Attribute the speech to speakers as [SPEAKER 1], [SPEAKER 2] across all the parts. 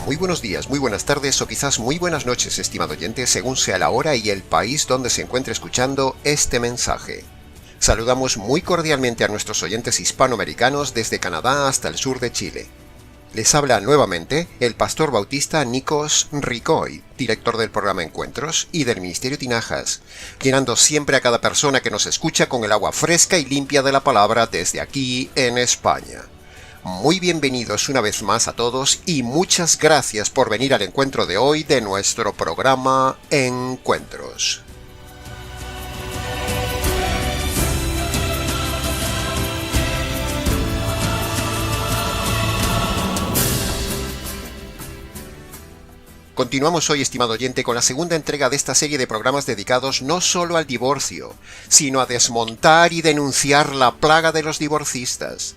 [SPEAKER 1] Muy buenos días, muy buenas tardes o quizás muy buenas noches, estimado oyente, según sea la hora y el país donde se encuentre escuchando este mensaje. Saludamos muy cordialmente a nuestros oyentes hispanoamericanos desde Canadá hasta el sur de Chile. Les habla nuevamente el pastor bautista Nikos Ricoy, director del programa Encuentros y del Ministerio Tinajas, llenando siempre a cada persona que nos escucha con el agua fresca y limpia de la palabra desde aquí en España. Muy bienvenidos una vez más a todos y muchas gracias por venir al encuentro de hoy de nuestro programa Encuentros. Continuamos hoy, estimado oyente, con la segunda entrega de esta serie de programas dedicados no solo al divorcio, sino a desmontar y denunciar la plaga de los divorcistas.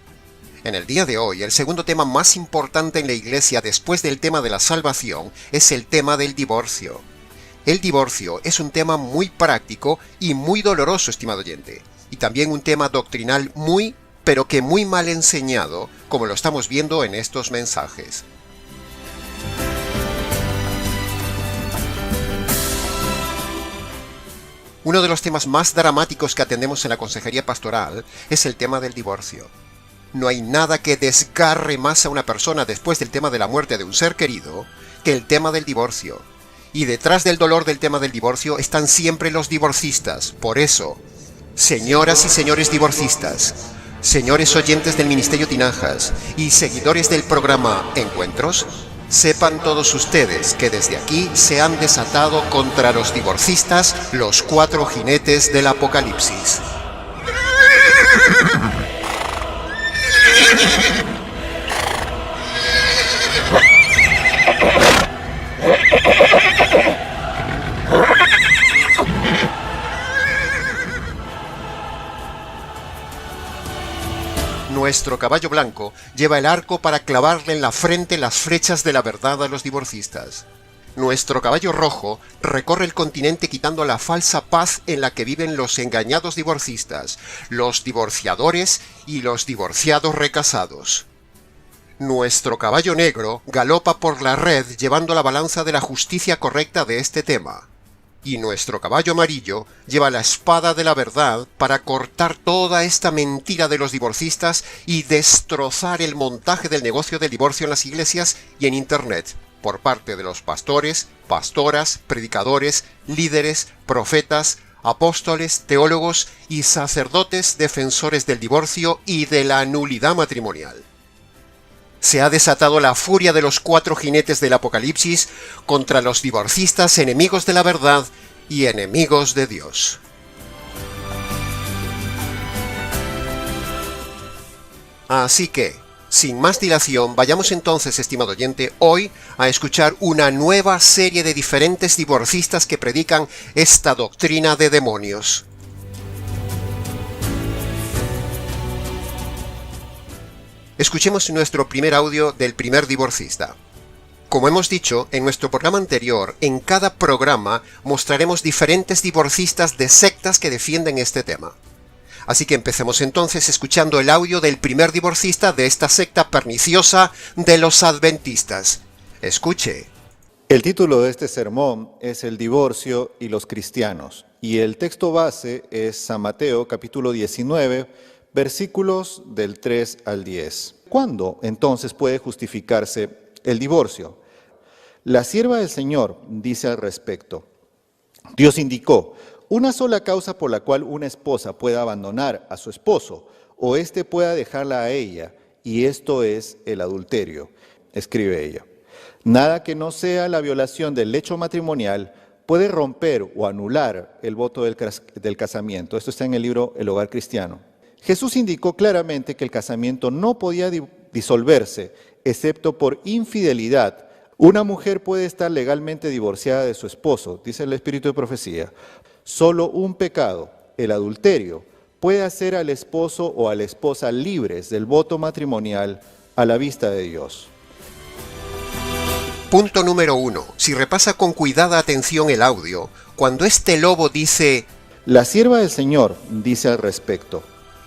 [SPEAKER 1] En el día de hoy, el segundo tema más importante en la Iglesia después del tema de la salvación es el tema del divorcio. El divorcio es un tema muy práctico y muy doloroso, estimado oyente, y también un tema doctrinal pero que muy mal enseñado, como lo estamos viendo en estos mensajes. Uno de los temas más dramáticos que atendemos en la consejería pastoral es el tema del divorcio. No hay nada que desgarre más a una persona después del tema de la muerte de un ser querido que el tema del divorcio. Y detrás del dolor del tema del divorcio están siempre los divorcistas. Por eso, señoras y señores divorcistas, señores oyentes del Ministerio Tinajas y seguidores del programa Encuentros, sepan todos ustedes que desde aquí se han desatado contra los divorcistas los 4 jinetes del Apocalipsis. Nuestro caballo blanco lleva el arco para clavarle en la frente las flechas de la verdad a los divorcistas. Nuestro caballo rojo recorre el continente quitando la falsa paz en la que viven los engañados divorcistas, los divorciadores y los divorciados recasados. Nuestro caballo negro galopa por la red llevando la balanza de la justicia correcta de este tema. Y nuestro caballo amarillo lleva la espada de la verdad para cortar toda esta mentira de los divorcistas y destrozar el montaje del negocio del divorcio en las iglesias y en Internet, por parte de los pastores, pastoras, predicadores, líderes, profetas, apóstoles, teólogos y sacerdotes defensores del divorcio y de la nulidad matrimonial. Se ha desatado la furia de los 4 jinetes del Apocalipsis contra los divorcistas enemigos de la verdad y enemigos de Dios. Así que, sin más dilación, vayamos entonces, estimado oyente, hoy a escuchar una nueva serie de diferentes divorcistas que predican esta doctrina de demonios. Escuchemos nuestro primer audio del primer divorcista. Como hemos dicho en nuestro programa anterior, en cada programa mostraremos diferentes divorcistas de sectas que defienden este tema. Así que empecemos entonces escuchando el audio del primer divorcista de esta secta perniciosa de los adventistas. Escuche.
[SPEAKER 2] El título de este sermón es El divorcio y los cristianos, y el texto base es San Mateo capítulo 19, versículos del 3 al 10. ¿Cuándo entonces puede justificarse el divorcio? La sierva del Señor dice al respecto: Dios indicó una sola causa por la cual una esposa pueda abandonar a su esposo o éste pueda dejarla a ella, y esto es el adulterio, escribe ella. Nada que no sea la violación del lecho matrimonial puede romper o anular el voto del casamiento. Esto está en el libro El Hogar Cristiano. Jesús indicó claramente que el casamiento no podía disolverse, excepto por infidelidad. Una mujer puede estar legalmente divorciada de su esposo, dice el Espíritu de Profecía. Solo un pecado, el adulterio, puede hacer al esposo o a la esposa libres del voto matrimonial a la vista de Dios.
[SPEAKER 1] Punto número 1. Si repasa con cuidada atención el audio, cuando este lobo dice:
[SPEAKER 2] La sierva del Señor dice al respecto.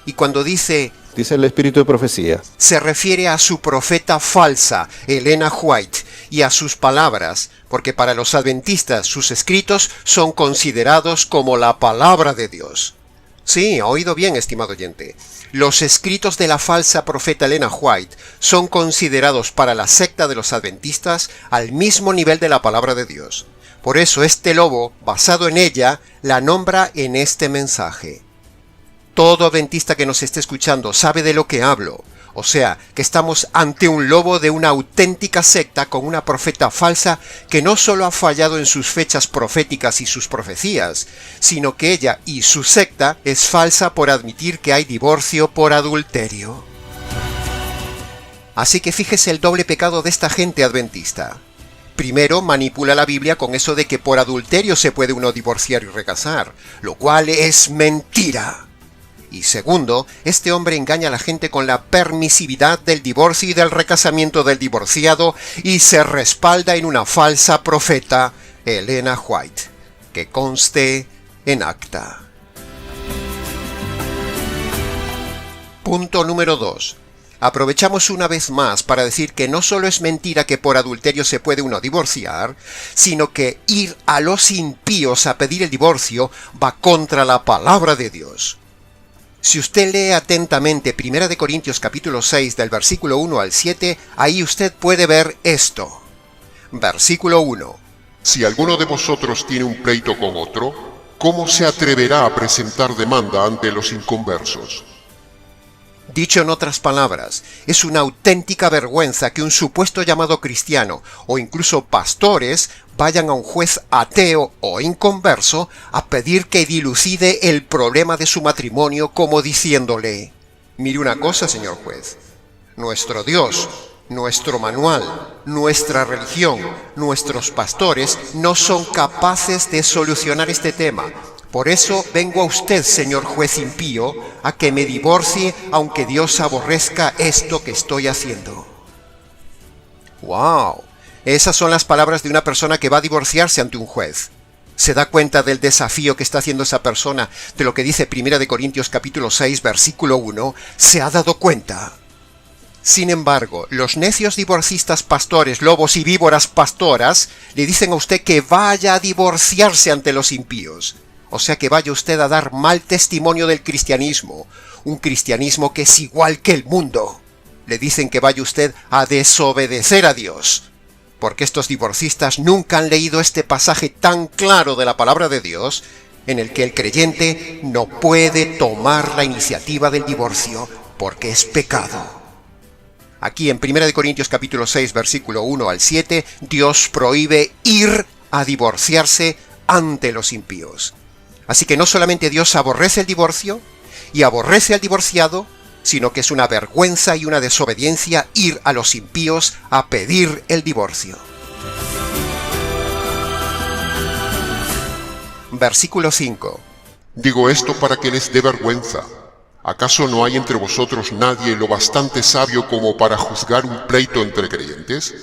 [SPEAKER 1] Y cuando dice:
[SPEAKER 2] dice el Espíritu de Profecía,
[SPEAKER 1] se refiere a su profeta falsa, Elena White, y a sus palabras, porque para los adventistas sus escritos son considerados como la palabra de Dios. Sí, ha oído bien, estimado oyente. Los escritos de la falsa profeta Elena White son considerados para la secta de los adventistas al mismo nivel de la palabra de Dios. Por eso este lobo, basado en ella, la nombra en este mensaje. Todo adventista que nos esté escuchando sabe de lo que hablo. O sea, que estamos ante un lobo de una auténtica secta con una profeta falsa que no solo ha fallado en sus fechas proféticas y sus profecías, sino que ella y su secta es falsa por admitir que hay divorcio por adulterio. Así que fíjese el doble pecado de esta gente adventista. Primero, manipula la Biblia con eso de que por adulterio se puede uno divorciar y recasar, lo cual es mentira. Y segundo, este hombre engaña a la gente con la permisividad del divorcio y del recasamiento del divorciado y se respalda en una falsa profeta, Elena White, que conste en acta. Punto número 2. Aprovechamos una vez más para decir que no solo es mentira que por adulterio se puede uno divorciar, sino que ir a los impíos a pedir el divorcio va contra la palabra de Dios. Si usted lee atentamente 1 Corintios capítulo 6 del versículo 1 al 7, ahí usted puede ver esto. Versículo 1.
[SPEAKER 3] Si alguno de vosotros tiene un pleito con otro, ¿cómo se atreverá a presentar demanda ante los inconversos?
[SPEAKER 1] Dicho en otras palabras, es una auténtica vergüenza que un supuesto llamado cristiano o incluso pastores vayan a un juez ateo o inconverso a pedir que dilucide el problema de su matrimonio como diciéndole: mire una cosa, señor juez, nuestro Dios, nuestro manual, nuestra religión, nuestros pastores no son capaces de solucionar este tema. Por eso vengo a usted, señor juez impío, a que me divorcie aunque Dios aborrezca esto que estoy haciendo. ¡Wow! Esas son las palabras de una persona que va a divorciarse ante un juez. ¿Se da cuenta del desafío que está haciendo esa persona de lo que dice 1 Corintios capítulo 6, versículo 1? ¿Se ha dado cuenta? Sin embargo, los necios divorcistas pastores, lobos y víboras pastoras le dicen a usted que vaya a divorciarse ante los impíos. O sea que vaya usted a dar mal testimonio del cristianismo, un cristianismo que es igual que el mundo. Le dicen que vaya usted a desobedecer a Dios, porque estos divorcistas nunca han leído este pasaje tan claro de la palabra de Dios, en el que el creyente no puede tomar la iniciativa del divorcio, porque es pecado. Aquí en 1 Corintios capítulo 6, versículo 1 al 7, Dios prohíbe ir a divorciarse ante los impíos. Así que no solamente Dios aborrece el divorcio y aborrece al divorciado, sino que es una vergüenza y una desobediencia ir a los impíos a pedir el divorcio. Versículo 5.
[SPEAKER 3] Digo esto para que les dé vergüenza. ¿Acaso no hay entre vosotros nadie lo bastante sabio como para juzgar un pleito entre creyentes?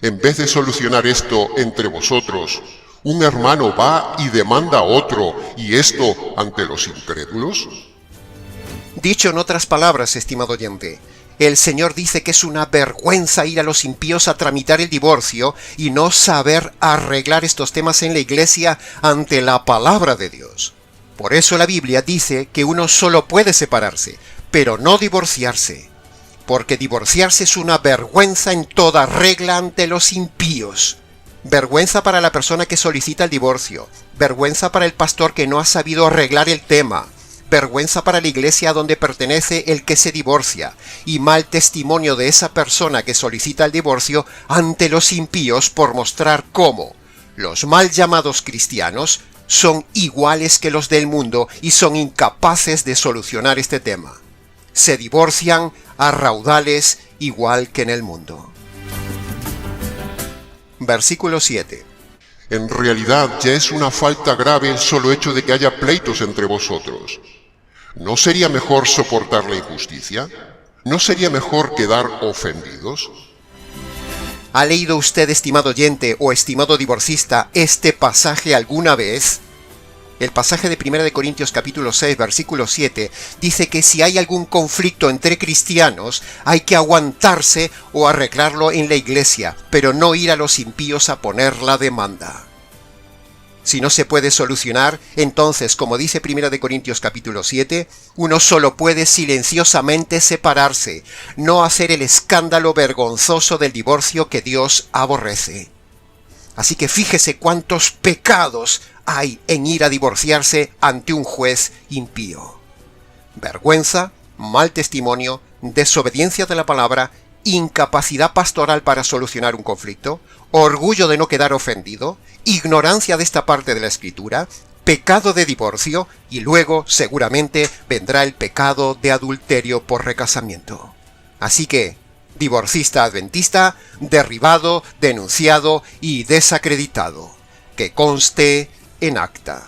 [SPEAKER 3] En vez de solucionar esto entre vosotros, ¿un hermano va y demanda a otro, y esto ante los incrédulos?
[SPEAKER 1] Dicho en otras palabras, estimado oyente, el Señor dice que es una vergüenza ir a los impíos a tramitar el divorcio y no saber arreglar estos temas en la iglesia ante la palabra de Dios. Por eso la Biblia dice que uno solo puede separarse, pero no divorciarse, porque divorciarse es una vergüenza en toda regla ante los impíos. Vergüenza para la persona que solicita el divorcio, vergüenza para el pastor que no ha sabido arreglar el tema, vergüenza para la iglesia donde pertenece el que se divorcia, y mal testimonio de esa persona que solicita el divorcio ante los impíos por mostrar cómo los mal llamados cristianos son iguales que los del mundo y son incapaces de solucionar este tema. Se divorcian a raudales igual que en el mundo. Versículo 7.
[SPEAKER 3] En realidad ya es una falta grave el solo hecho de que haya pleitos entre vosotros. ¿No sería mejor soportar la injusticia? ¿No sería mejor quedar ofendidos?
[SPEAKER 1] ¿Ha leído usted, estimado oyente o estimado divorcista, este pasaje alguna vez? El pasaje de 1 de Corintios capítulo 6, versículo 7, dice que si hay algún conflicto entre cristianos, hay que aguantarse o arreglarlo en la iglesia, pero no ir a los impíos a poner la demanda. Si no se puede solucionar, entonces, como dice 1 de Corintios capítulo 7, uno solo puede silenciosamente separarse, no hacer el escándalo vergonzoso del divorcio que Dios aborrece. Así que fíjese cuántos pecados hay en ir a divorciarse ante un juez impío. Vergüenza, mal testimonio, desobediencia de la palabra, incapacidad pastoral para solucionar un conflicto, orgullo de no quedar ofendido, ignorancia de esta parte de la Escritura, pecado de divorcio y luego seguramente vendrá el pecado de adulterio por recasamiento. Así que, divorcista adventista, derribado, denunciado y desacreditado. Que conste en acta.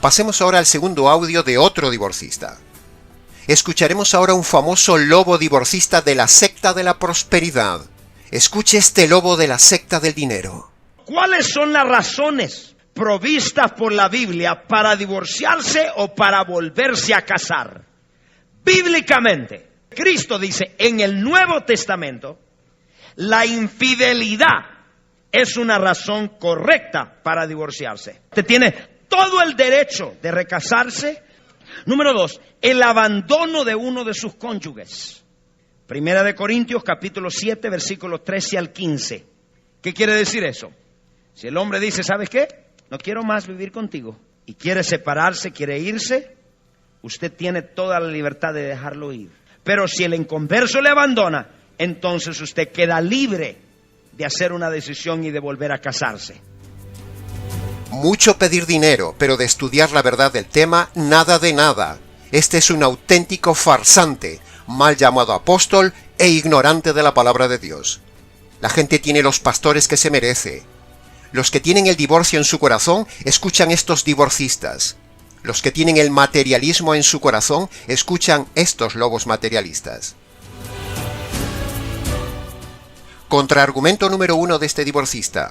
[SPEAKER 1] Pasemos ahora al segundo audio de otro divorcista. Escucharemos ahora un famoso lobo divorcista de la secta de la prosperidad. Escuche este lobo de la secta del dinero.
[SPEAKER 4] ¿Cuáles son las razones provistas por la Biblia para divorciarse o para volverse a casar? Bíblicamente, Cristo dice en el Nuevo Testamento, la infidelidad es una razón correcta para divorciarse. Usted tiene todo el derecho de recasarse. Número 2, el abandono de uno de sus cónyuges. Primera de Corintios capítulo 7, versículos 13 al 15. ¿Qué quiere decir eso? Si el hombre dice, ¿sabes qué? No quiero más vivir contigo, y quiere separarse, quiere irse, usted tiene toda la libertad de dejarlo ir. Pero si el inconverso le abandona, entonces usted queda libre de hacer una decisión y de volver a casarse.
[SPEAKER 1] Mucho pedir dinero, pero de estudiar la verdad del tema, nada de nada. Este es un auténtico farsante, mal llamado apóstol e ignorante de la palabra de Dios. La gente tiene los pastores que se merece. Los que tienen el divorcio en su corazón, escuchan estos divorcistas. Los que tienen el materialismo en su corazón, escuchan estos lobos materialistas. Contraargumento número 1 de este divorcista.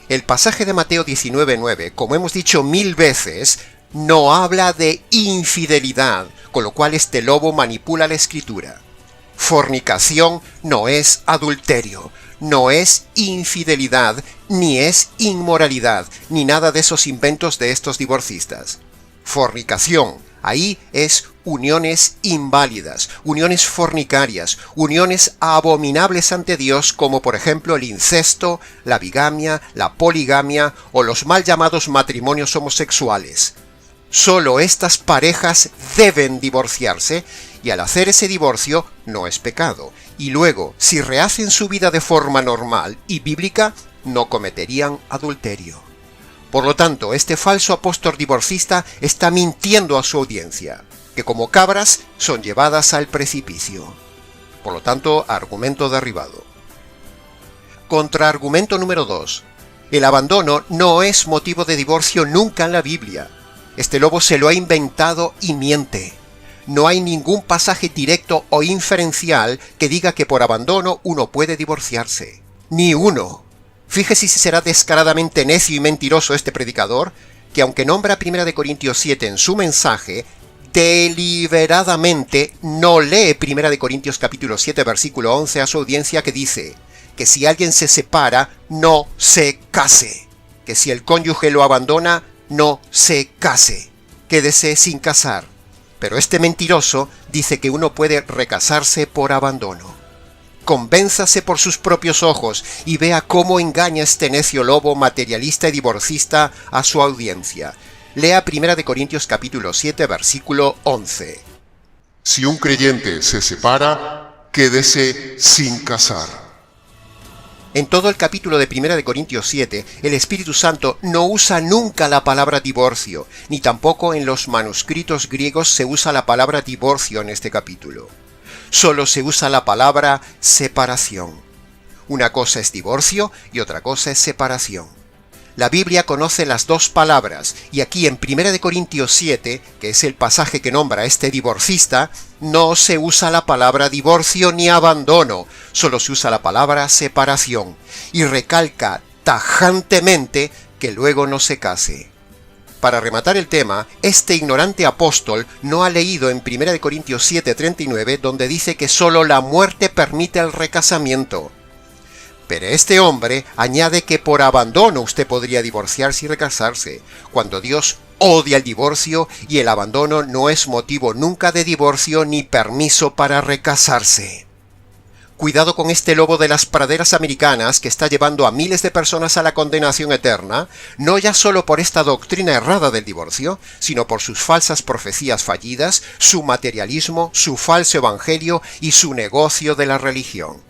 [SPEAKER 1] El pasaje de Mateo 19:9, como hemos dicho 1000 veces, no habla de infidelidad, con lo cual este lobo manipula la Escritura. Fornicación no es adulterio, no es infidelidad, ni es inmoralidad, ni nada de esos inventos de estos divorcistas. Fornicación, ahí es uniones inválidas, uniones fornicarias, uniones abominables ante Dios, como por ejemplo el incesto, la bigamia, la poligamia o los mal llamados matrimonios homosexuales. Solo estas parejas deben divorciarse, y al hacer ese divorcio no es pecado. Y luego, si rehacen su vida de forma normal y bíblica, no cometerían adulterio. Por lo tanto, este falso apóstol divorcista está mintiendo a su audiencia, que como cabras son llevadas al precipicio. Por lo tanto, argumento derribado. Contraargumento número 2. El abandono no es motivo de divorcio nunca en la Biblia. Este lobo se lo ha inventado y miente. No hay ningún pasaje directo o inferencial que diga que por abandono uno puede divorciarse. Ni uno. Fíjese si será descaradamente necio y mentiroso este predicador, que aunque nombra 1 Corintios 7 en su mensaje, deliberadamente no lee 1 Corintios capítulo 7 versículo 11 a su audiencia, que dice que si alguien se separa, no se case. Que si el cónyuge lo abandona, no se case. Quédese sin casar. Pero este mentiroso dice que uno puede recasarse por abandono. Convénzase por sus propios ojos y vea cómo engaña este necio lobo materialista y divorcista a su audiencia. Lea 1 Corintios capítulo 7 versículo 11.
[SPEAKER 3] Si un creyente se separa, quédese sin casar.
[SPEAKER 1] En todo el capítulo de 1 Corintios 7, el Espíritu Santo no usa nunca la palabra divorcio, ni tampoco en los manuscritos griegos se usa la palabra divorcio en este capítulo. Solo se usa la palabra separación. Una cosa es divorcio y otra cosa es separación. La Biblia conoce las dos palabras, y aquí en 1 Corintios 7, que es el pasaje que nombra a este divorcista, no se usa la palabra divorcio ni abandono, solo se usa la palabra separación, y recalca tajantemente que luego no se case. Para rematar el tema, este ignorante apóstol no ha leído en 1 Corintios 7:39, donde dice que solo la muerte permite el recasamiento. Pero este hombre añade que por abandono usted podría divorciarse y recasarse, cuando Dios odia el divorcio y el abandono no es motivo nunca de divorcio ni permiso para recasarse. Cuidado con este lobo de las praderas americanas que está llevando a miles de personas a la condenación eterna, no ya solo por esta doctrina errada del divorcio, sino por sus falsas profecías fallidas, su materialismo, su falso evangelio y su negocio de la religión.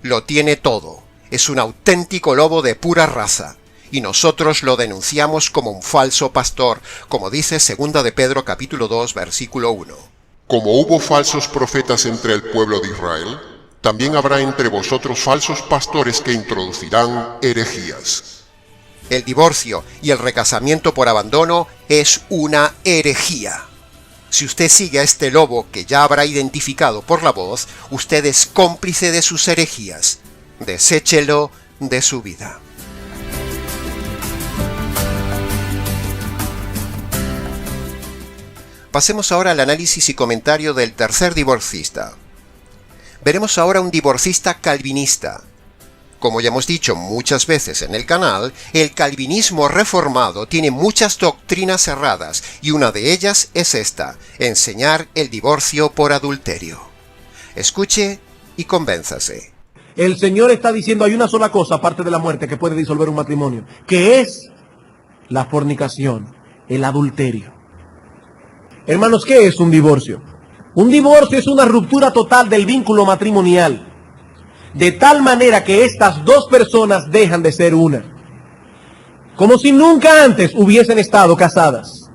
[SPEAKER 1] Lo tiene todo. Es un auténtico lobo de pura raza. Y nosotros lo denunciamos como un falso pastor, como dice 2 de Pedro capítulo 2, versículo 1.
[SPEAKER 3] Como hubo falsos profetas entre el pueblo de Israel, también habrá entre vosotros falsos pastores que introducirán herejías.
[SPEAKER 1] El divorcio y el recasamiento por abandono es una herejía. Si usted sigue a este lobo que ya habrá identificado por la voz, usted es cómplice de sus herejías. Deséchelo de su vida. Pasemos ahora al análisis y comentario del tercer divorcista. Veremos ahora un divorcista calvinista. Como ya hemos dicho muchas veces en el canal, el calvinismo reformado tiene muchas doctrinas erradas y una de ellas es esta: enseñar el divorcio por adulterio. Escuche y convénzase.
[SPEAKER 5] El Señor está diciendo hay una sola cosa aparte de la muerte que puede disolver un matrimonio, que es la fornicación, el adulterio. Hermanos, ¿qué es un divorcio? Un divorcio es una ruptura total del vínculo matrimonial, de tal manera que estas dos personas dejan de ser una, como si nunca antes hubiesen estado casadas.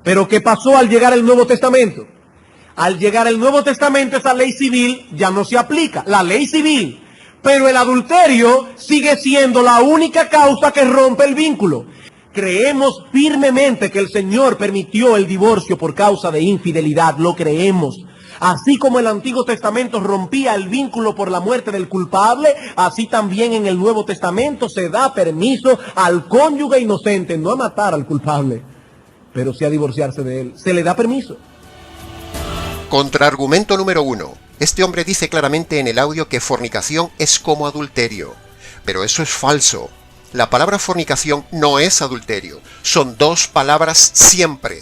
[SPEAKER 5] Pero ¿qué pasó al llegar el Nuevo Testamento? Al llegar el Nuevo Testamento, esa ley civil ya no se aplica, la ley civil. Pero el adulterio sigue siendo la única causa que rompe el vínculo. Creemos firmemente que el Señor permitió el divorcio por causa de infidelidad, lo creemos. Así como el Antiguo Testamento rompía el vínculo por la muerte del culpable, así también en el Nuevo Testamento se da permiso al cónyuge inocente, no a matar al culpable, pero sí a divorciarse de él. Se le da permiso.
[SPEAKER 1] Contraargumento número 1. Este hombre dice claramente en el audio que fornicación es como adulterio. Pero eso es falso. La palabra fornicación no es adulterio. Son dos palabras siempre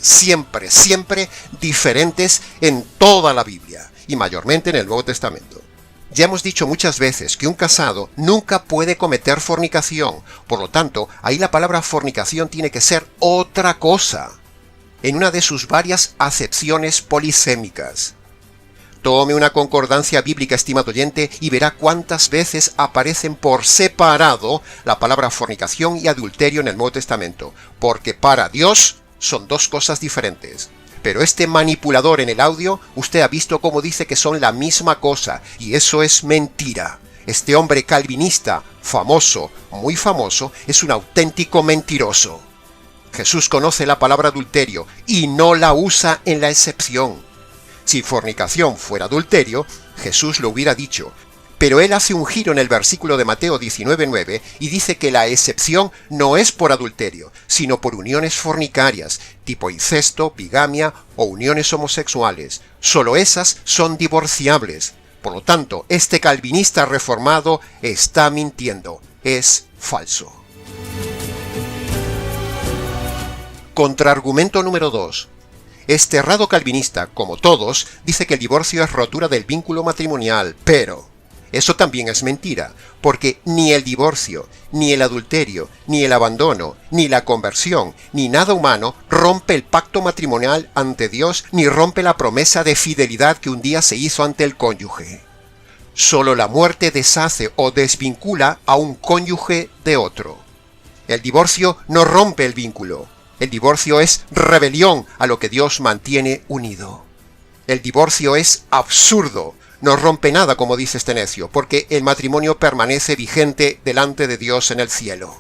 [SPEAKER 1] diferentes en toda la Biblia, y mayormente en el Nuevo Testamento. Ya hemos dicho muchas veces que un casado nunca puede cometer fornicación. Por lo tanto, ahí la palabra fornicación tiene que ser otra cosa, en una de sus varias acepciones polisémicas. Tome una concordancia bíblica, estimado oyente, y verá cuántas veces aparecen por separado la palabra fornicación y adulterio en el Nuevo Testamento, porque para Dios son dos cosas diferentes. Pero este manipulador en el audio, usted ha visto cómo dice que son la misma cosa, y eso es mentira. Este hombre calvinista, famoso, muy famoso, es un auténtico mentiroso. Jesús conoce la palabra adulterio y no la usa en la excepción. Si fornicación fuera adulterio, Jesús lo hubiera dicho, pero él hace un giro en el versículo de Mateo 19:9 y dice que la excepción no es por adulterio, sino por uniones fornicarias, tipo incesto, bigamia o uniones homosexuales. Solo esas son divorciables. Por lo tanto, este calvinista reformado está mintiendo, es falso. Contraargumento número 2. Este errado calvinista, como todos, dice que el divorcio es rotura del vínculo matrimonial, pero eso también es mentira, porque ni el divorcio, ni el adulterio, ni el abandono, ni la conversión, ni nada humano rompe el pacto matrimonial ante Dios, ni rompe la promesa de fidelidad que un día se hizo ante el cónyuge. Solo la muerte deshace o desvincula a un cónyuge de otro. El divorcio no rompe el vínculo. El divorcio es rebelión a lo que Dios mantiene unido. El divorcio es absurdo, no rompe nada como dice este necio, porque el matrimonio permanece vigente delante de Dios en el cielo.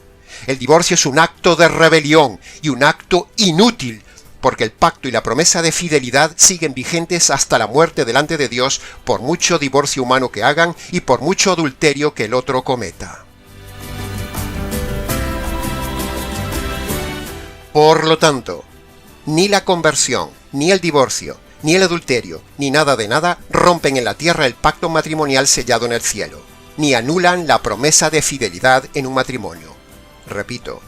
[SPEAKER 1] El divorcio es un acto de rebelión y un acto inútil, porque el pacto y la promesa de fidelidad siguen vigentes hasta la muerte delante de Dios por mucho divorcio humano que hagan y por mucho adulterio que el otro cometa. Por lo tanto, ni la conversión, ni el divorcio, ni el adulterio, ni nada de nada rompen en la tierra el pacto matrimonial sellado en el cielo, ni anulan la promesa de fidelidad en un matrimonio. Repito,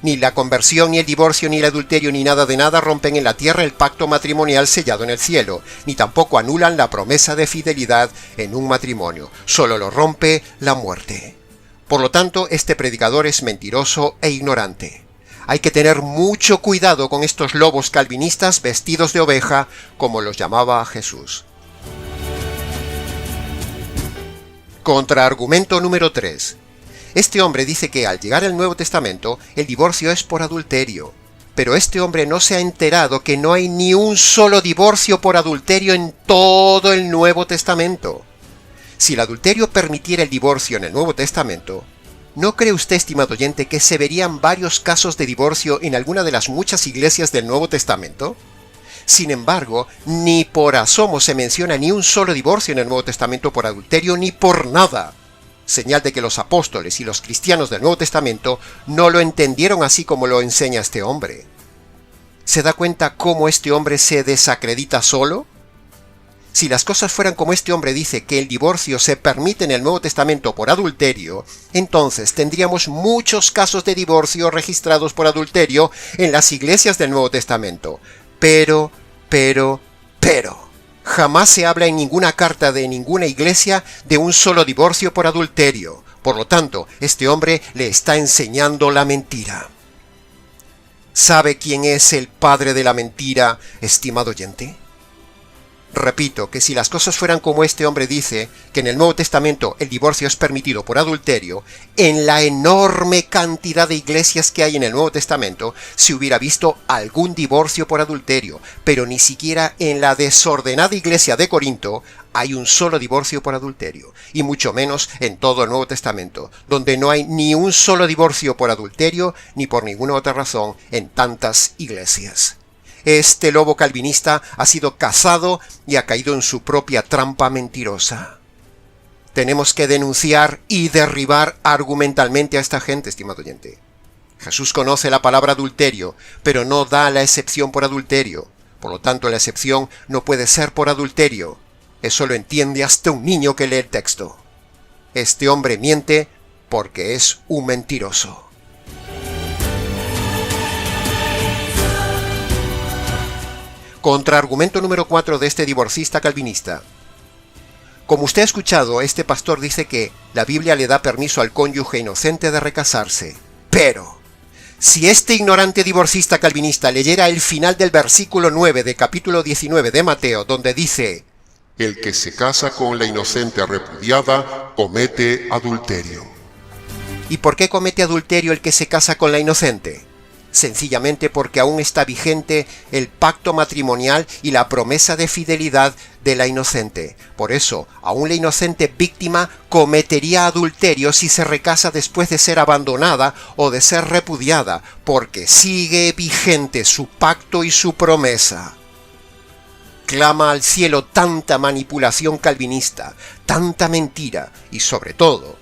[SPEAKER 1] ni la conversión, ni el divorcio, ni el adulterio, ni nada de nada rompen en la tierra el pacto matrimonial sellado en el cielo, ni tampoco anulan la promesa de fidelidad en un matrimonio. Solo lo rompe la muerte. Por lo tanto, este predicador es mentiroso e ignorante. Hay que tener mucho cuidado con estos lobos calvinistas vestidos de oveja, como los llamaba Jesús. Contraargumento número 3. Este hombre dice que al llegar al Nuevo Testamento, el divorcio es por adulterio. Pero este hombre no se ha enterado que no hay ni un solo divorcio por adulterio en todo el Nuevo Testamento. Si el adulterio permitiera el divorcio en el Nuevo Testamento, ¿no cree usted, estimado oyente, que se verían varios casos de divorcio en alguna de las muchas iglesias del Nuevo Testamento? Sin embargo, ni por asomo se menciona ni un solo divorcio en el Nuevo Testamento por adulterio ni por nada. Señal de que los apóstoles y los cristianos del Nuevo Testamento no lo entendieron así como lo enseña este hombre. ¿Se da cuenta cómo este hombre se desacredita solo? Si las cosas fueran como este hombre dice, que el divorcio se permite en el Nuevo Testamento por adulterio, entonces tendríamos muchos casos de divorcio registrados por adulterio en las iglesias del Nuevo Testamento. Pero, jamás se habla en ninguna carta de ninguna iglesia de un solo divorcio por adulterio. Por lo tanto, este hombre le está enseñando la mentira. ¿Sabe quién es el padre de la mentira, estimado oyente? Repito que si las cosas fueran como este hombre dice, que en el Nuevo Testamento el divorcio es permitido por adulterio, en la enorme cantidad de iglesias que hay en el Nuevo Testamento se hubiera visto algún divorcio por adulterio, pero ni siquiera en la desordenada iglesia de Corinto hay un solo divorcio por adulterio, y mucho menos en todo el Nuevo Testamento, donde no hay ni un solo divorcio por adulterio ni por ninguna otra razón en tantas iglesias. Este lobo calvinista ha sido cazado y ha caído en su propia trampa mentirosa. Tenemos que denunciar y derribar argumentalmente a esta gente, estimado oyente. Jesús conoce la palabra adulterio, pero no da la excepción por adulterio. Por lo tanto, la excepción no puede ser por adulterio. Eso lo entiende hasta un niño que lee el texto. Este hombre miente porque es un mentiroso. Contraargumento número 4 de este divorcista calvinista. Como usted ha escuchado, este pastor dice que la Biblia le da permiso al cónyuge inocente de recasarse. Pero, si este ignorante divorcista calvinista leyera el final del versículo 9 de capítulo 19 de Mateo, donde dice:
[SPEAKER 3] El que se casa con la inocente repudiada comete adulterio.
[SPEAKER 1] ¿Y por qué comete adulterio el que se casa con la inocente? Sencillamente porque aún está vigente el pacto matrimonial y la promesa de fidelidad de la inocente. Por eso, aún la inocente víctima cometería adulterio si se recasa después de ser abandonada o de ser repudiada, porque sigue vigente su pacto y su promesa. Clama al cielo tanta manipulación calvinista, tanta mentira y sobre todo,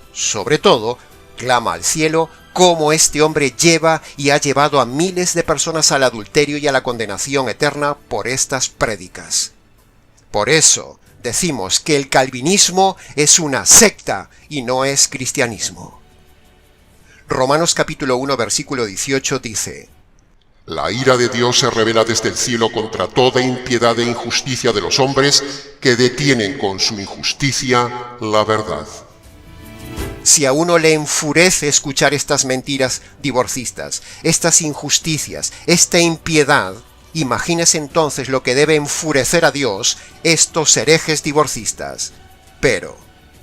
[SPEAKER 1] clama al cielo cómo este hombre lleva y ha llevado a miles de personas al adulterio y a la condenación eterna por estas prédicas. Por eso decimos que el calvinismo es una secta y no es cristianismo. Romanos capítulo 1 versículo 18 dice:
[SPEAKER 3] La ira de Dios se revela desde el cielo contra toda impiedad e injusticia de los hombres que detienen con su injusticia la verdad.
[SPEAKER 1] Si a uno le enfurece escuchar estas mentiras divorcistas, estas injusticias, esta impiedad, imagínese entonces lo que debe enfurecer a Dios estos herejes divorcistas. Pero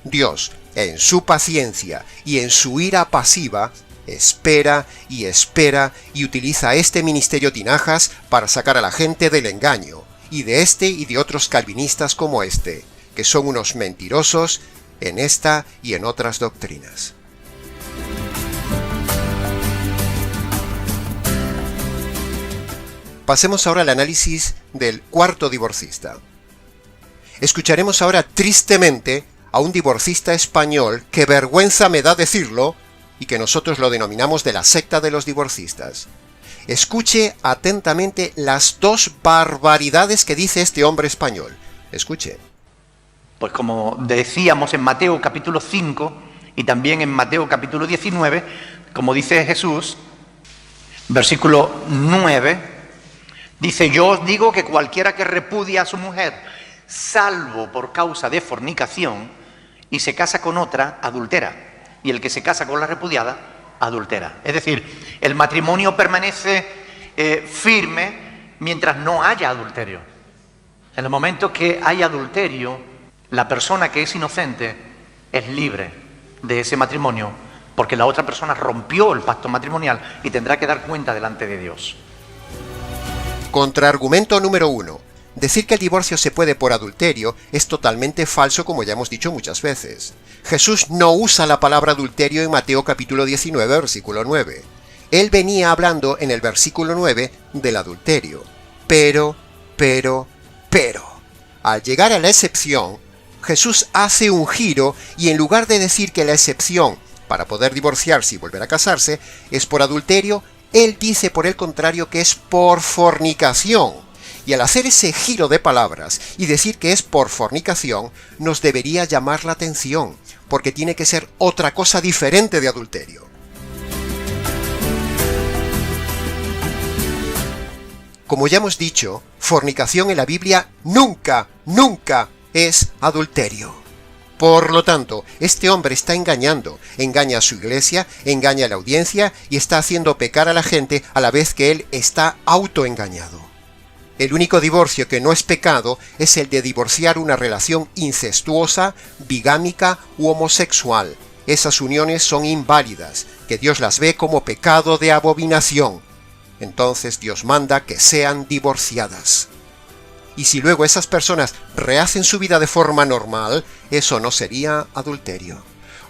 [SPEAKER 1] Dios, en su paciencia y en su ira pasiva, espera y utiliza este ministerio tinajas para sacar a la gente del engaño, y de este y de otros calvinistas como este, que son unos mentirosos en esta y en otras doctrinas. Pasemos ahora al análisis del cuarto divorcista. Escucharemos ahora tristemente a un divorcista español que vergüenza me da decirlo y que nosotros lo denominamos de la secta de los divorcistas. Escuche atentamente las dos barbaridades que dice este hombre español. Escuche.
[SPEAKER 6] Pues como decíamos en Mateo capítulo 5 y también en Mateo capítulo 19, como dice Jesús, versículo 9, dice: yo os digo que cualquiera que repudia a su mujer, salvo por causa de fornicación, y se casa con otra, adultera. Y el que se casa con la repudiada, adultera. Es decir, el matrimonio permanece firme mientras no haya adulterio. En el momento que hay adulterio, la persona que es inocente es libre de ese matrimonio, porque la otra persona rompió el pacto matrimonial y tendrá que dar cuenta delante de Dios.
[SPEAKER 1] Contraargumento número 1. Decir que el divorcio se puede por adulterio es totalmente falso, como ya hemos dicho muchas veces. Jesús no usa la palabra adulterio en Mateo capítulo 19, versículo 9. Él venía hablando en el versículo 9 del adulterio. Pero, al llegar a la excepción, Jesús hace un giro y en lugar de decir que la excepción para poder divorciarse y volver a casarse es por adulterio, él dice por el contrario que es por fornicación. Y al hacer ese giro de palabras y decir que es por fornicación, nos debería llamar la atención, porque tiene que ser otra cosa diferente de adulterio. Como ya hemos dicho, fornicación en la Biblia nunca es adulterio. Por lo tanto, este hombre está engañando, engaña a su iglesia, engaña a la audiencia y está haciendo pecar a la gente a la vez que él está autoengañado. El único divorcio que no es pecado es el de divorciar una relación incestuosa, bigámica u homosexual. Esas uniones son inválidas, que Dios las ve como pecado de abominación. Entonces Dios manda que sean divorciadas. Y si luego esas personas rehacen su vida de forma normal, eso no sería adulterio.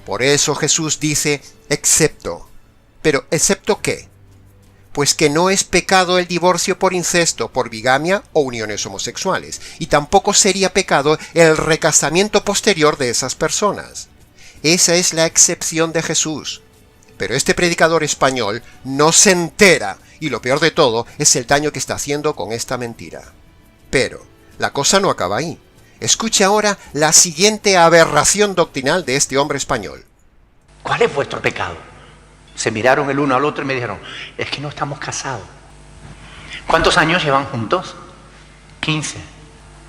[SPEAKER 1] Por eso Jesús dice, excepto. ¿Pero excepto qué? Pues que no es pecado el divorcio por incesto, por bigamia o uniones homosexuales, y tampoco sería pecado el recasamiento posterior de esas personas. Esa es la excepción de Jesús. Pero este predicador español no se entera, y lo peor de todo es el daño que está haciendo con esta mentira. Pero la cosa no acaba ahí. Escuche ahora la siguiente aberración doctrinal de este hombre español.
[SPEAKER 6] ¿Cuál es vuestro pecado? Se miraron el uno al otro y me dijeron, es que no estamos casados. ¿Cuántos años llevan juntos? 15.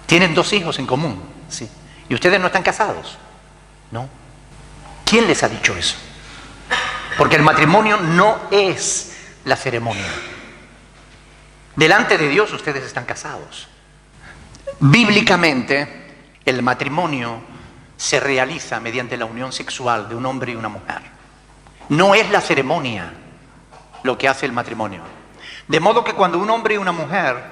[SPEAKER 6] ¿Tienen 2 hijos en común? Sí. ¿Y ustedes no están casados? No. ¿Quién les ha dicho eso? Porque el matrimonio no es la ceremonia. Delante de Dios ustedes están casados. Bíblicamente, el matrimonio se realiza mediante la unión sexual de un hombre y una mujer. No es la ceremonia lo que hace el matrimonio. De modo que cuando un hombre y una mujer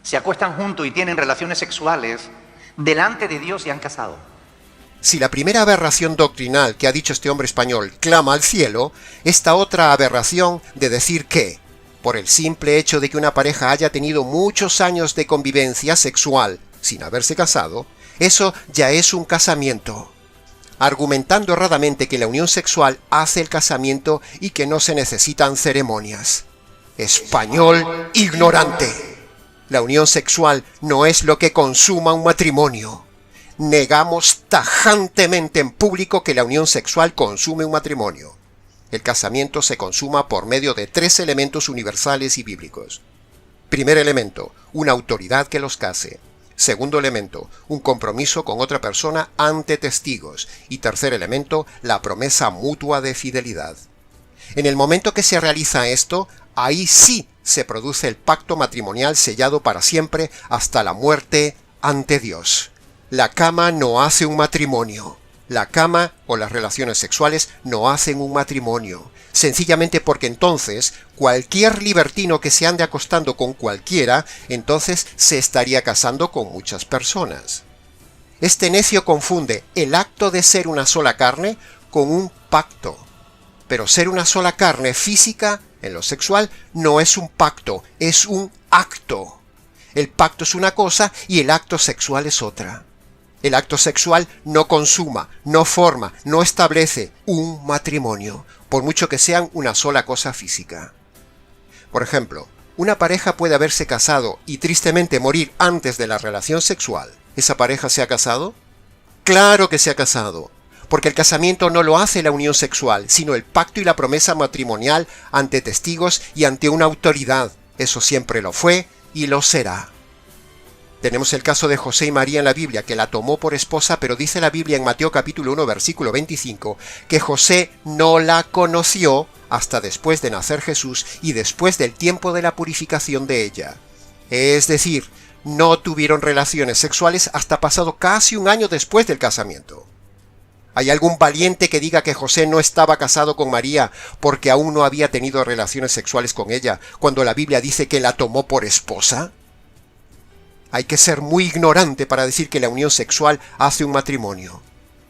[SPEAKER 6] se acuestan juntos y tienen relaciones sexuales, delante de Dios se han casado.
[SPEAKER 1] Si la primera aberración doctrinal que ha dicho este hombre español clama al cielo, esta otra aberración de decir que, por el simple hecho de que una pareja haya tenido muchos años de convivencia sexual sin haberse casado, eso ya es un casamiento. Argumentando erradamente que la unión sexual hace el casamiento y que no se necesitan ceremonias. Español ignorante. La unión sexual no es lo que consuma un matrimonio. Negamos tajantemente en público que la unión sexual consume un matrimonio. El casamiento se consuma por medio de 3 elementos universales y bíblicos. Primer elemento, una autoridad que los case. Segundo elemento, un compromiso con otra persona ante testigos. Y tercer elemento, la promesa mutua de fidelidad. En el momento que se realiza esto, ahí sí se produce el pacto matrimonial sellado para siempre hasta la muerte ante Dios. La cama no hace un matrimonio. La cama o las relaciones sexuales no hacen un matrimonio. Sencillamente porque entonces cualquier libertino que se ande acostando con cualquiera, entonces se estaría casando con muchas personas. Este necio confunde el acto de ser una sola carne con un pacto. Pero ser una sola carne física en lo sexual no es un pacto, es un acto. El pacto es una cosa y el acto sexual es otra. El acto sexual no consuma, no forma, no establece un matrimonio, por mucho que sean una sola cosa física. Por ejemplo, una pareja puede haberse casado y tristemente morir antes de la relación sexual. ¿Esa pareja se ha casado? ¡Claro que se ha casado! Porque el casamiento no lo hace la unión sexual, sino el pacto y la promesa matrimonial ante testigos y ante una autoridad. Eso siempre lo fue y lo será. Tenemos el caso de José y María en la Biblia, que la tomó por esposa, pero dice la Biblia en Mateo capítulo 1, versículo 25, que José no la conoció hasta después de nacer Jesús y después del tiempo de la purificación de ella. Es decir, no tuvieron relaciones sexuales hasta pasado casi un año después del casamiento. ¿Hay algún valiente que diga que José no estaba casado con María porque aún no había tenido relaciones sexuales con ella cuando la Biblia dice que la tomó por esposa? Hay que ser muy ignorante para decir que la unión sexual hace un matrimonio.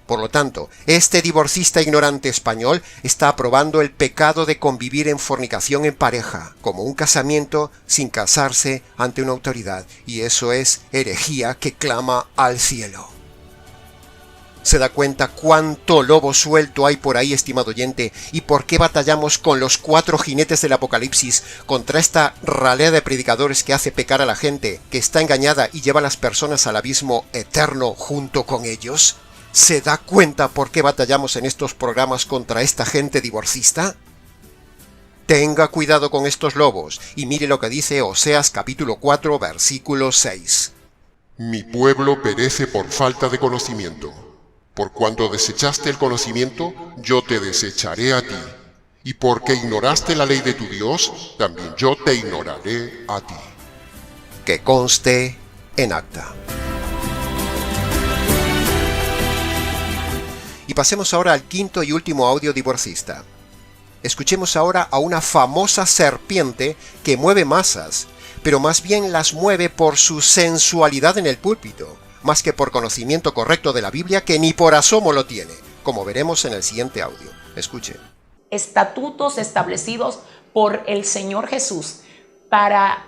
[SPEAKER 1] Por lo tanto, este divorcista ignorante español está aprobando el pecado de convivir en fornicación en pareja, como un casamiento sin casarse ante una autoridad, y eso es herejía que clama al cielo. ¿Se da cuenta cuánto lobo suelto hay por ahí, estimado oyente, y por qué batallamos con los 4 jinetes del Apocalipsis contra esta ralea de predicadores que hace pecar a la gente, que está engañada y lleva a las personas al abismo eterno junto con ellos? ¿Se da cuenta por qué batallamos en estos programas contra esta gente divorcista? Tenga cuidado con estos lobos y mire lo que dice Oseas capítulo 4 versículo 6.
[SPEAKER 3] Mi pueblo perece por falta de conocimiento. Por cuanto desechaste el conocimiento, yo te desecharé a ti. Y porque ignoraste la ley de tu Dios, también yo te ignoraré a ti.
[SPEAKER 1] Que conste en acta. Y pasemos ahora al quinto y último audio divorcista. Escuchemos ahora a una famosa serpiente que mueve masas, pero más bien las mueve por su sensualidad en el púlpito, más que por conocimiento correcto de la Biblia, que ni por asomo lo tiene, como veremos en el siguiente audio. Escuche.
[SPEAKER 7] Estatutos establecidos por el Señor Jesús para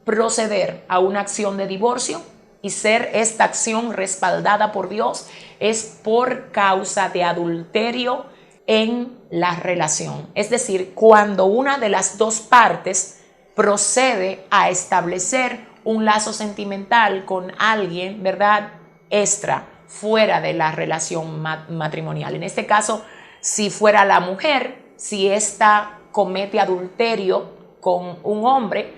[SPEAKER 7] proceder a una acción de divorcio y ser esta acción respaldada por Dios es por causa de adulterio en la relación. Es decir, cuando una de las dos partes procede a establecer un lazo sentimental con alguien, ¿verdad?, extra, fuera de la relación matrimonial. En este caso, si fuera la mujer, si ésta comete adulterio con un hombre,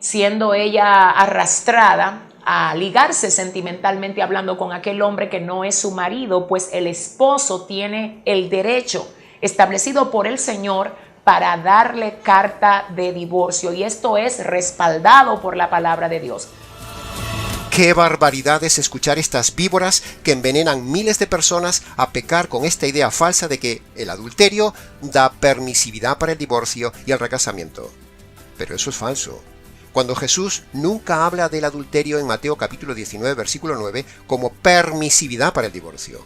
[SPEAKER 7] siendo ella arrastrada a ligarse sentimentalmente hablando con aquel hombre que no es su marido, pues el esposo tiene el derecho establecido por el Señor para darle carta de divorcio, y esto es respaldado por la palabra de Dios.
[SPEAKER 1] ¡Qué barbaridad es escuchar estas víboras que envenenan miles de personas a pecar con esta idea falsa de que el adulterio da permisividad para el divorcio y el recasamiento! Pero eso es falso. Cuando Jesús nunca habla del adulterio en Mateo capítulo 19, versículo 9, como permisividad para el divorcio.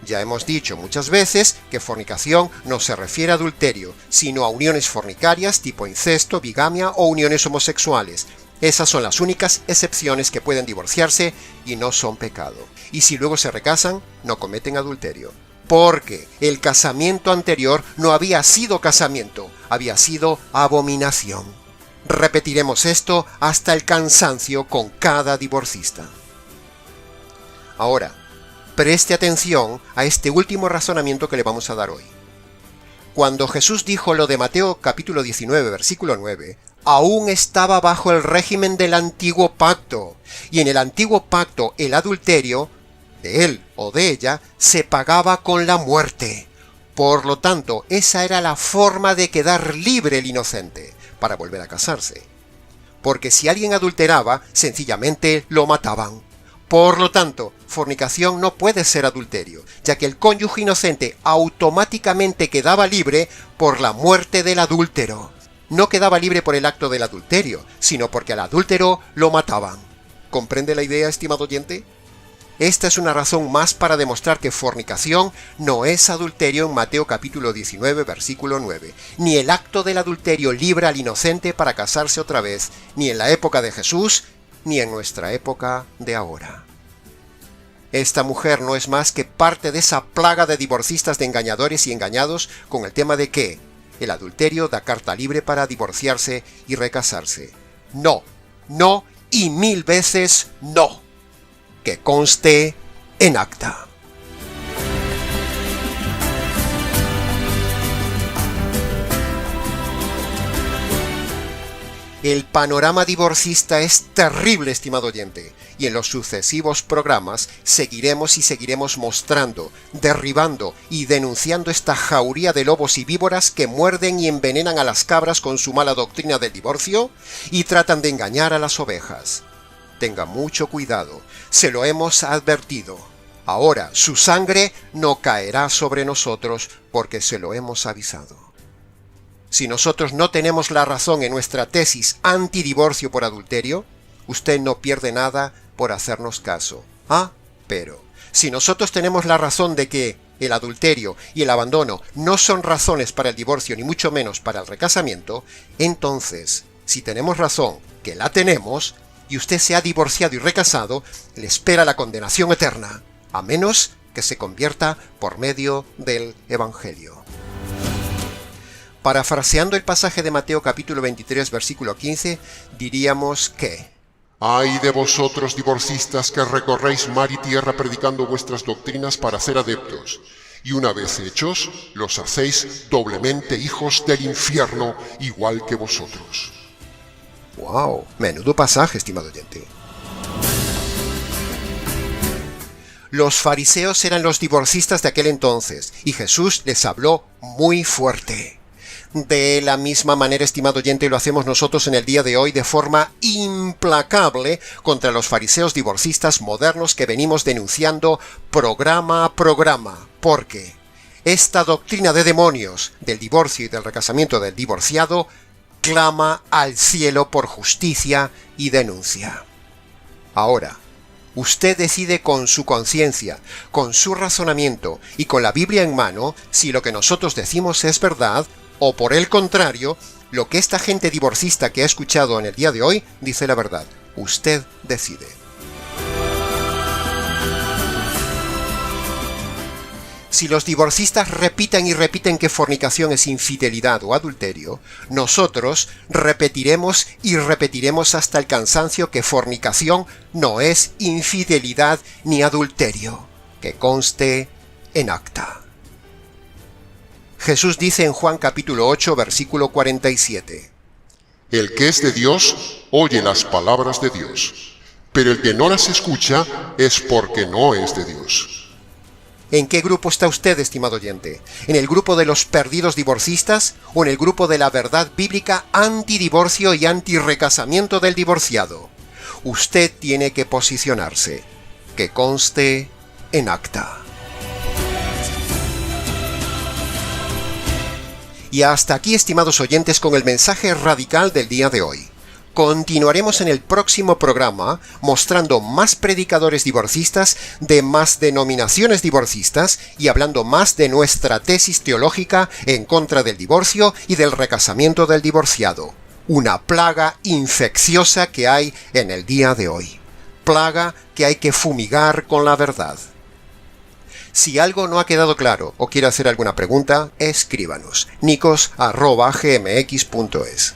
[SPEAKER 1] Ya hemos dicho muchas veces que fornicación no se refiere a adulterio, sino a uniones fornicarias tipo incesto, bigamia o uniones homosexuales. Esas son las únicas excepciones que pueden divorciarse y no son pecado. Y si luego se recasan, no cometen adulterio. Porque el casamiento anterior no había sido casamiento, había sido abominación. Repetiremos esto hasta el cansancio con cada divorcista. Ahora, preste atención a este último razonamiento que le vamos a dar hoy. Cuando Jesús dijo lo de Mateo capítulo 19, versículo 9, aún estaba bajo el régimen del antiguo pacto, y en el antiguo pacto el adulterio, de él o de ella, se pagaba con la muerte. Por lo tanto, esa era la forma de quedar libre el inocente, para volver a casarse. Porque si alguien adulteraba, sencillamente lo mataban. Por lo tanto, fornicación no puede ser adulterio, ya que el cónyuge inocente automáticamente quedaba libre por la muerte del adúltero. No quedaba libre por el acto del adulterio, sino porque al adúltero lo mataban. ¿Comprende la idea, estimado oyente? Esta es una razón más para demostrar que fornicación no es adulterio en Mateo capítulo 19, versículo 9. Ni el acto del adulterio libra al inocente para casarse otra vez, ni en la época de Jesús, ni en nuestra época de ahora. Esta mujer no es más que parte de esa plaga de divorcistas, de engañadores y engañados con el tema de que El adulterio da carta libre para divorciarse y recasarse. No, no y 1000 veces no. Que conste en acta. El panorama divorcista es terrible, estimado oyente, y en los sucesivos programas seguiremos mostrando, derribando y denunciando esta jauría de lobos y víboras que muerden y envenenan a las cabras con su mala doctrina del divorcio y tratan de engañar a las ovejas. Tenga mucho cuidado, se lo hemos advertido. Ahora su sangre no caerá sobre nosotros porque se lo hemos avisado. Si nosotros no tenemos la razón en nuestra tesis antidivorcio por adulterio, usted no pierde nada por hacernos caso. Pero si nosotros tenemos la razón de que el adulterio y el abandono no son razones para el divorcio ni mucho menos para el recasamiento, entonces, si tenemos razón, que la tenemos, y usted se ha divorciado y recasado, le espera la condenación eterna, a menos que se convierta por medio del Evangelio. Parafraseando el pasaje de Mateo capítulo 23, versículo 15, diríamos que:
[SPEAKER 3] ¡Ay de vosotros, divorcistas, que recorréis mar y tierra predicando vuestras doctrinas para ser adeptos! Y una vez hechos, los hacéis doblemente hijos del infierno, igual que vosotros.
[SPEAKER 1] ¡Wow! Menudo pasaje, estimado oyente. Los fariseos eran los divorcistas de aquel entonces, y Jesús les habló muy fuerte. De la misma manera, estimado oyente, lo hacemos nosotros en el día de hoy de forma implacable contra los fariseos divorcistas modernos que venimos denunciando programa a programa, porque esta doctrina de demonios del divorcio y del recasamiento del divorciado clama al cielo por justicia y denuncia. Ahora, usted decide con su conciencia, con su razonamiento y con la Biblia en mano si lo que nosotros decimos es verdad o, por el contrario, lo que esta gente divorcista que ha escuchado en el día de hoy dice la verdad. Usted decide. Si los divorcistas repiten y repiten que fornicación es infidelidad o adulterio, nosotros repetiremos y repetiremos hasta el cansancio que fornicación no es infidelidad ni adulterio. Que conste en acta. Jesús dice en Juan capítulo 8, versículo 47.
[SPEAKER 3] El que es de Dios, oye las palabras de Dios, pero el que no las escucha es porque no es de Dios.
[SPEAKER 1] ¿En qué grupo está usted, estimado oyente? ¿En el grupo de los perdidos divorcistas o en el grupo de la verdad bíblica antidivorcio y antirrecasamiento del divorciado? Usted tiene que posicionarse. Que conste en acta. Y hasta aquí, estimados oyentes, con el mensaje radical del día de hoy. Continuaremos en el próximo programa mostrando más predicadores divorcistas de más denominaciones divorcistas y hablando más de nuestra tesis teológica en contra del divorcio y del recasamiento del divorciado. Una plaga infecciosa que hay en el día de hoy. Plaga que hay que fumigar con la verdad. Si algo no ha quedado claro o quiere hacer alguna pregunta, escríbanos. nicos@gmx.es.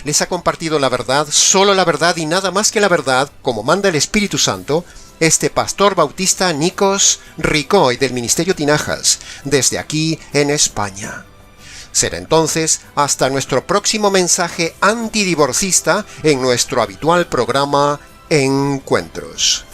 [SPEAKER 1] Les ha compartido la verdad, solo la verdad y nada más que la verdad, como manda el Espíritu Santo, este pastor bautista Nicos Ricoy del Ministerio Tinajas, desde aquí en España. Será entonces hasta nuestro próximo mensaje antidivorcista en nuestro habitual programa Encuentros.